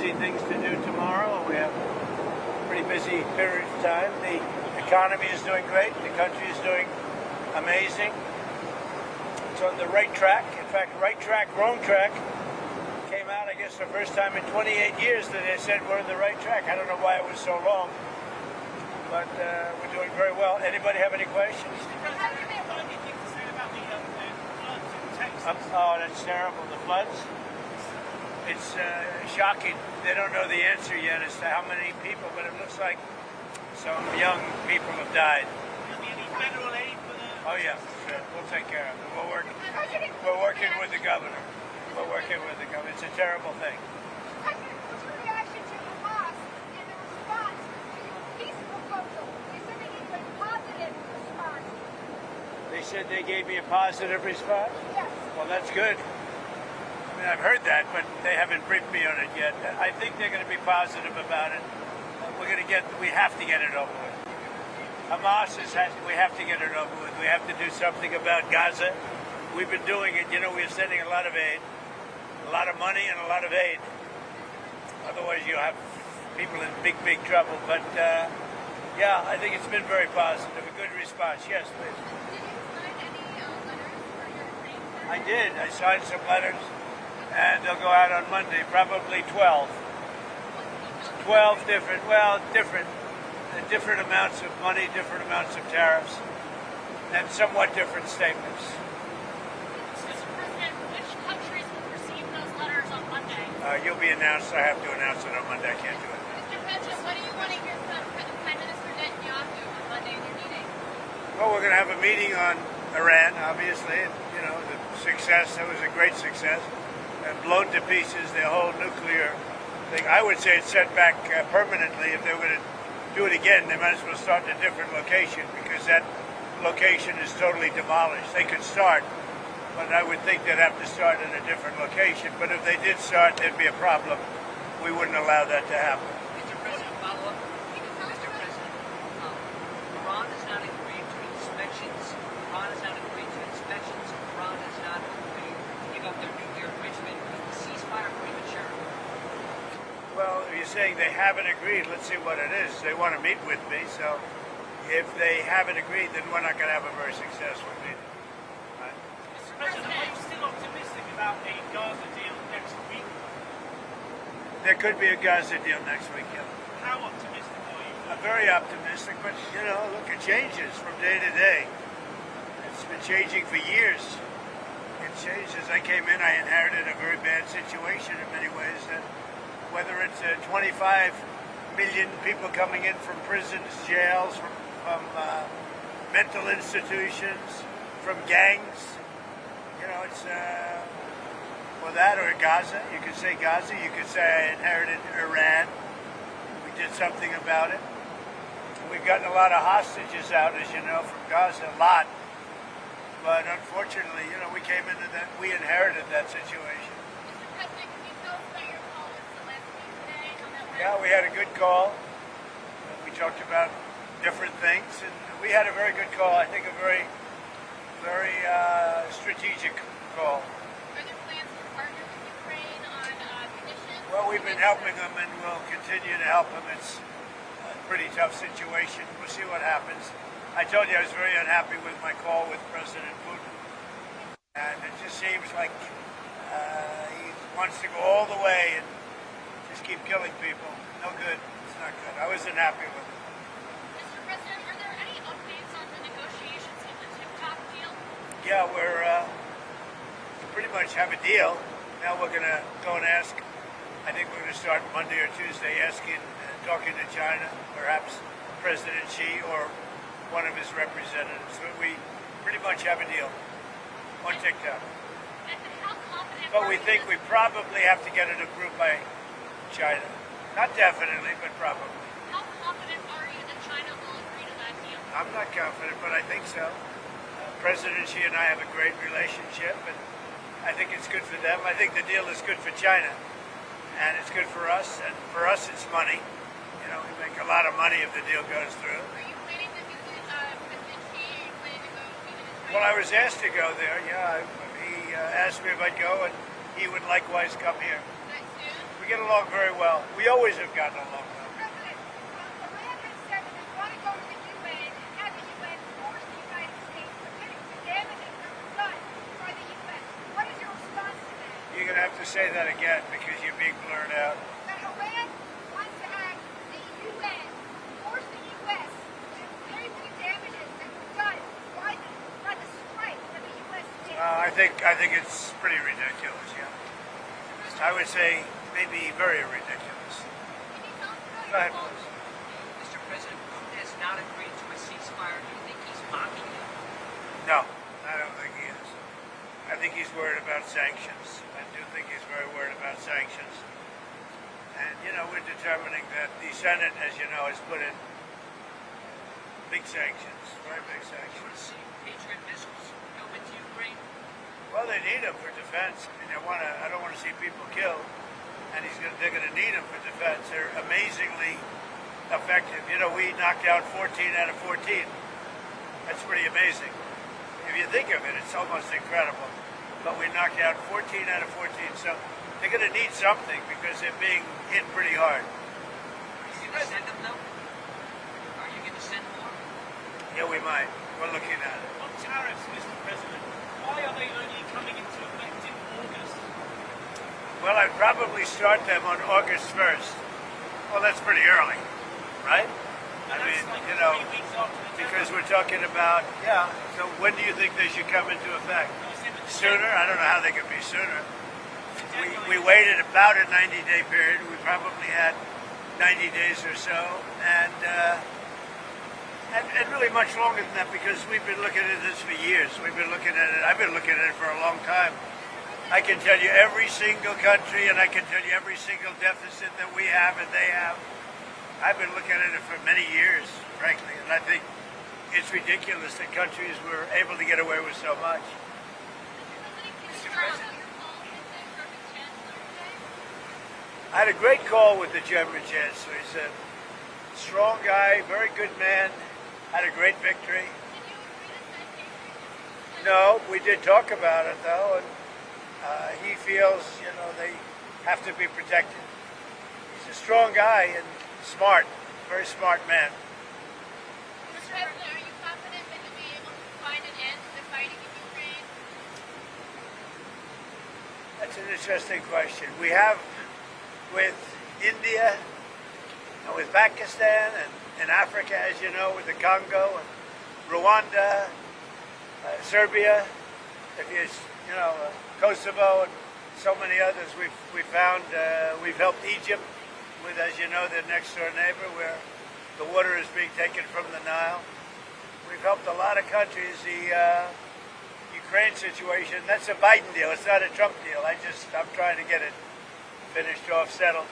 busy things to do tomorrow. We have a pretty busy period of time. The economy is doing great. The country is doing amazing. It's on the right track. In fact, right track, wrong track came out, I guess, the first time in 28 years that they said we're on the right track. I don't know why it was so long, but we're doing very well. Anybody have any questions? Oh, that's terrible. The floods? It's shocking. They don't know the answer yet as to how many people, but it looks like some young people have died. Will there be any federal aid for the... Oh, yeah, sure. We'll take care of it. We're working with the governor. We're working with the governor. It's a terrible thing. What's your reaction to Hamas and the response to your peace proposal? They said they gave you a positive response. They said they gave me a positive response? Yes. Well, that's good. I mean, I've heard that, but they haven't briefed me on it yet. I think they're going to be positive about it. We have to get it over with. Hamas we have to get it over with. We have to do something about Gaza. We've been doing it. You know, we're sending a lot of aid, a lot of money and a lot of aid. Otherwise, you'll have people in big, big trouble. But, yeah, I think it's been very positive, a good response. Yes, please. Did you sign any letters for your Ukraine? I did. I signed some letters, and they'll go out on Monday, probably 12. 12 different amounts of money, different amounts of tariffs, and somewhat different statements. Mr. President, which countries will receive those letters on Monday? You'll be announced. I have to announce it on Monday. I can't do it. Mr. President, what do you want to hear from Prime Minister Netanyahu on Monday in your meeting? Well, we're going to have a meeting on Iran, obviously. You know, the success, that was a great success. And blown to pieces, the whole nuclear thing. I would say it's set back permanently. If they were going to do it again, they might as well start in a different location, because that location is totally demolished. They could start, but I would think they'd have to start in a different location. But if they did start, there'd be a problem. We wouldn't allow that to happen. Mr. President, follow up. Mr. President, Iran has not agreed to inspections. Iran has not agreed to inspections. Iran has not agreed to give up their nuclear enrichment. Is the ceasefire premature? Well, you're saying they haven't agreed. Let's see what it is. They want to meet with me, so if they haven't agreed, then we're not going to have a very successful meeting. Right? Mr. President, are you still optimistic about a Gaza deal next week? There could be a Gaza deal next week, yeah. How optimistic are you? I'm very optimistic, but, you know, look, it changes from day to day. It's been changing for years. It changes. I came in, I inherited a very bad situation in many ways. That whether it's 25 million people coming in from prisons, jails, from mental institutions, from gangs, you know, it's well, that or Gaza. You could say Gaza. You could say I inherited Iran. We did something about it. We've gotten a lot of hostages out, as you know, from Gaza, a lot. But unfortunately, you know, we came into that, we inherited that situation. Mr. President, can you tell us about your call with Zelensky today? How that went? Yeah, we had a good call. We talked about different things, and we had a very good call. I think a very, very strategic call. Are there plans to partner with Ukraine on munitions? Well, we've been helping them, and we'll continue to help them. It's a pretty tough situation. We'll see what happens. I told you I was very unhappy with my call with President Putin, and it just seems like he wants to go all the way and just keep killing people. No good. It's not good. I wasn't happy with it. Mr. President, are there any updates on the negotiations of the TikTok deal? Yeah, we pretty much have a deal. Now we're going to go and ask. I think we're going to start Monday or Tuesday asking, talking to China, perhaps President Xi or one of his representatives. But we pretty much have a deal on TikTok. And how confident But are we you think that- we probably have to get it approved by China. Not definitely, but probably. How confident are you that China will agree to that deal? I'm not confident, but I think so. President Xi and I have a great relationship, and I think it's good for them. I think the deal is good for China, and it's good for us. And for us, it's money. You know, we make a lot of money if the deal goes through. Are you planning to visit President Xi? Are you planning to go even in China? Well, I was asked to go there. Yeah, he asked me if I'd go, and he would likewise come here. Is that soon? We get along very well. We always have gotten along well. President, Iran has said that they want to go to the UN and have the UN force the United States to finish the damages that were done by the UN. What is your response to that? You're going to have to say that again because you're being blurred out. That Iran wants to have the UN force the U.S. to pay for the damages that were done by the strike that the U.S. did. I think it's pretty ridiculous, yeah. I would say maybe very ridiculous. Can you tell us about Go ahead, your please. Mr. President, Putin has not agreed to a ceasefire. Do you think he's mocking you? No, I don't think he is. I think he's worried about sanctions. I do think he's very worried about sanctions. And, you know, we're determining that the Senate, as you know, has put in big sanctions, very big Do you sanctions. want to see Patriot missiles go into Ukraine? Well, they need them for defense. I mean, I don't want to see people killed, and they're going to need them for defense. They're amazingly effective. You know, we knocked out 14 out of 14. That's pretty amazing. If you think of it, it's almost incredible. But we knocked out 14 out of 14, so they're going to need something because they're being hit pretty hard. Are you going to send them, though? Are you going to send more? Yeah, we might. We're looking at it. On tariffs, Mr. President, why are they only coming into effect in August? Well, I'd probably start them on August 1st. Well, that's pretty early, right? I That's mean, like you know, 3 weeks after the because tariff. we're talking about, yeah, so when do you think they should come into effect? Sooner? I don't know how they could be sooner. We waited about a 90-day period. We probably had 90 days or so, and really much longer than that because we've been looking at this for years. We've been looking at it. I've been looking at it for a long time. I can tell you every single country, and I can tell you every single deficit that we have and they have. I've been looking at it for many years, frankly, and I think it's ridiculous that countries were able to get away with so much. Mr. President. I had a great call with the German Chancellor. He's a strong guy, very good man, had a great victory. No, we did talk about it though, and he feels, you know, they have to be protected. He's a strong guy and smart, very smart man. Mr. President, are you confident that you'll be able to find an end to the fighting in Ukraine? That's an interesting question. We have with India and with Pakistan and in Africa, as you know, with the Congo and Rwanda, Serbia, Kosovo, and so many others. We've found we've helped Egypt with, as you know, their next door neighbor, where the water is being taken from the Nile. We've helped a lot of countries. The Ukraine situation, that's a Biden deal. It's not a Trump deal. I'm trying to get it finished off, settled,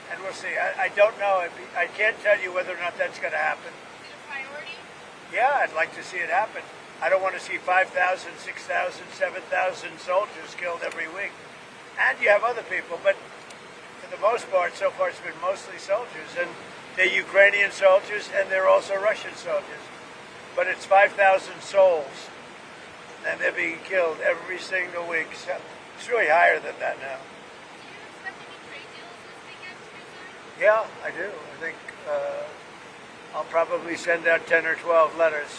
and we'll see. I don't know. I can't tell you whether or not that's going to happen. Is it a priority? Yeah, I'd like to see it happen. I don't want to see 5,000, 6,000, 7,000 soldiers killed every week. And you have other people, but for the most part, so far it's been mostly soldiers. And they're Ukrainian soldiers, and they're also Russian soldiers. But it's 5,000 souls, and they're being killed every single week. So it's really higher than that now. Do you expect any trade deals this weekend to be signed? Yeah, I do. I think I'll probably send out 10 or 12 letters.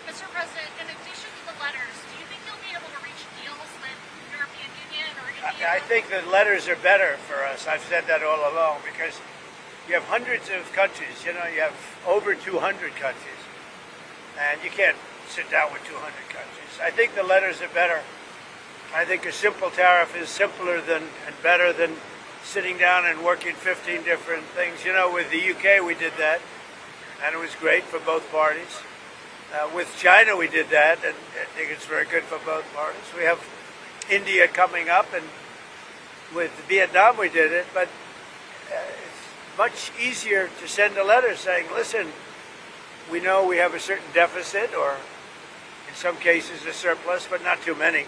Mr. President, in addition to the letters, do you think you'll be able to reach deals with the European Union or India? I think that letters are better for us. I've said that all along because you have hundreds of countries. You know, you have over 200 countries, and you can't sit down with 200 countries. I think the letters are better. I think a simple tariff is simpler than and better than sitting down and working 15 different things. You know, with the UK we did that, and it was great for both parties. With China we did that, and I think it's very good for both parties. We have India coming up, and with Vietnam we did it, but it's much easier to send a letter saying, listen, we know we have a certain deficit, or in some cases a surplus, but not too many.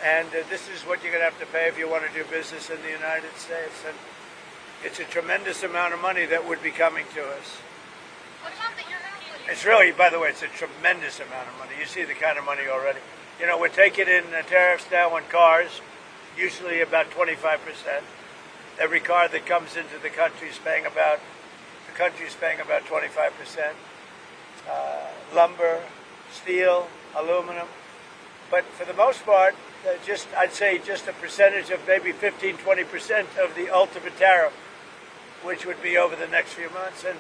And this is what you're going to have to pay if you want to do business in the United States. And it's a tremendous amount of money that would be coming to us. What about the European Union? It's really, by the way, it's a tremendous amount of money. You see the kind of money already. You know, we're taking in tariffs now on cars, usually about 25%. Every car that comes into the country is paying about 25%. Lumber, steel, aluminum. But for the most part, I'd say just a percentage of maybe 15-20% of the ultimate tariff, which would be over the next few months. And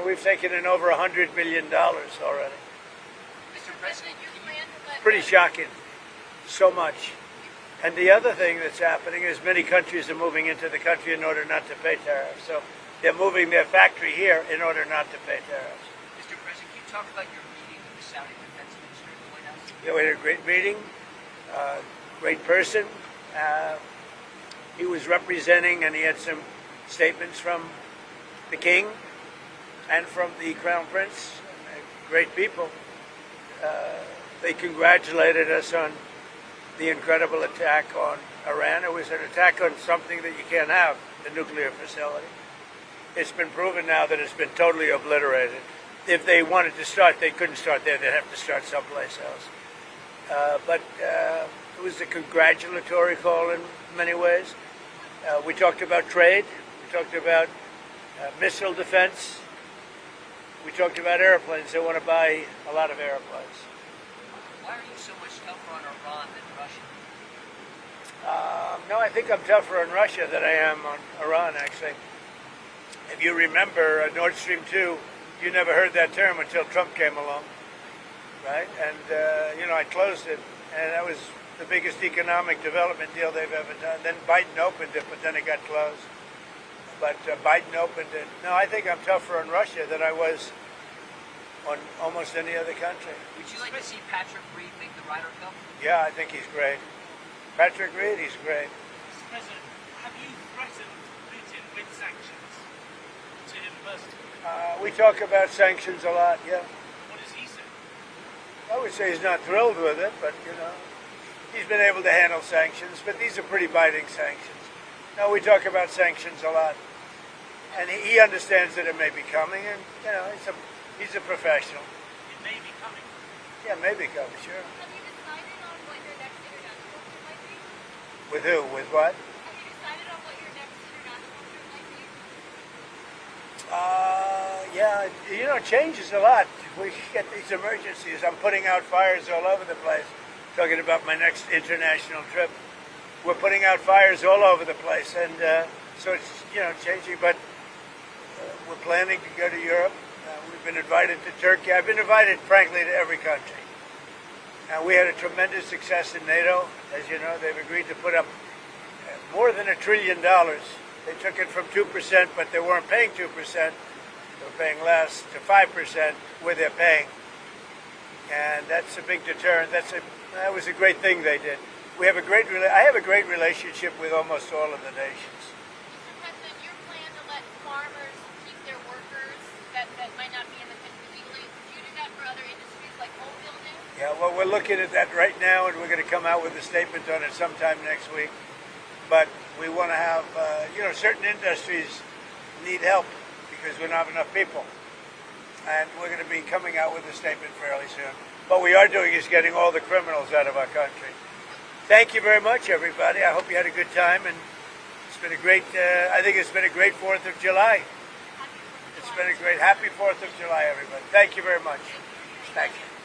we've taken in over $100 million already. Mr. President, Pretty shocking. So much. And the other thing that's happening is many countries are moving into the country in order not to pay tariffs. So they're moving their factory here in order not to pay tariffs. Mr. President, can you talk about your meeting with the Saudi defense minister at the White House? Yeah, we had a great meeting. Great person. He was representing, and he had some statements from the king and from the crown prince. Great people. They congratulated us on the incredible attack on Iran. It was an attack on something that you can't have, the nuclear facility. It's been proven now that it's been totally obliterated. If they wanted to start, they couldn't start there. They'd have to start someplace else. But it was a congratulatory call in many ways. We talked about trade. We talked about missile defense. We talked about airplanes. They want to buy a lot of airplanes. Why are you so much tougher on Iran than Russia? No, I think I'm tougher on Russia than I am on Iran, actually. If you remember Nord Stream 2, you never heard that term until Trump came along, right? And, I closed it, and that was the biggest economic development deal they've ever done. Then Biden opened it, but then it got closed. But Biden opened it. No, I think I'm tougher on Russia than I was on almost any other country. Would you like to see Patrick Reed make the Ryder Cup? Yeah, I think he's great. Patrick Reed, he's great. Mr. President, have you threatened Putin with sanctions to him personally? We talk about sanctions a lot, yeah. What does he say? I would say he's not thrilled with it, but, he's been able to handle sanctions, but these are pretty biting sanctions. No, we talk about sanctions a lot. And he understands that it may be coming, and, he's a professional. It may be coming. Yeah, maybe coming, sure. Have you decided on what your next international trip might be? With who? With what? Have you decided on what your next international trip might be? Yeah, it changes a lot. We get these emergencies. I'm putting out fires all over the place. Talking about my next international trip. We're putting out fires all over the place, and so it's, changing, but we're planning to go to Europe. We've been invited to Turkey. I've been invited, frankly, to every country. We had a tremendous success in NATO. As you know, they've agreed to put up more than $1 trillion. They took it from 2%, but they weren't paying 2%. They were paying less, to 5%, where they're paying. And that's a big deterrent. That was a great thing they did. I have a great relationship with almost all of the nations. Mr. President, your plan to let farmers keep their workers that might not be in the country legally, would you do that for other industries like home building? Yeah, well, we're looking at that right now, and we're going to come out with a statement on it sometime next week. But we want to have, certain industries need help because we don't have enough people. And we're going to be coming out with a statement fairly soon. What we are doing is getting all the criminals out of our country. Thank you very much, everybody. I hope you had a good time, and it's been a great, I think it's been a great 4th of July. It's been a great, happy 4th of July, everybody. Thank you very much. Thank you.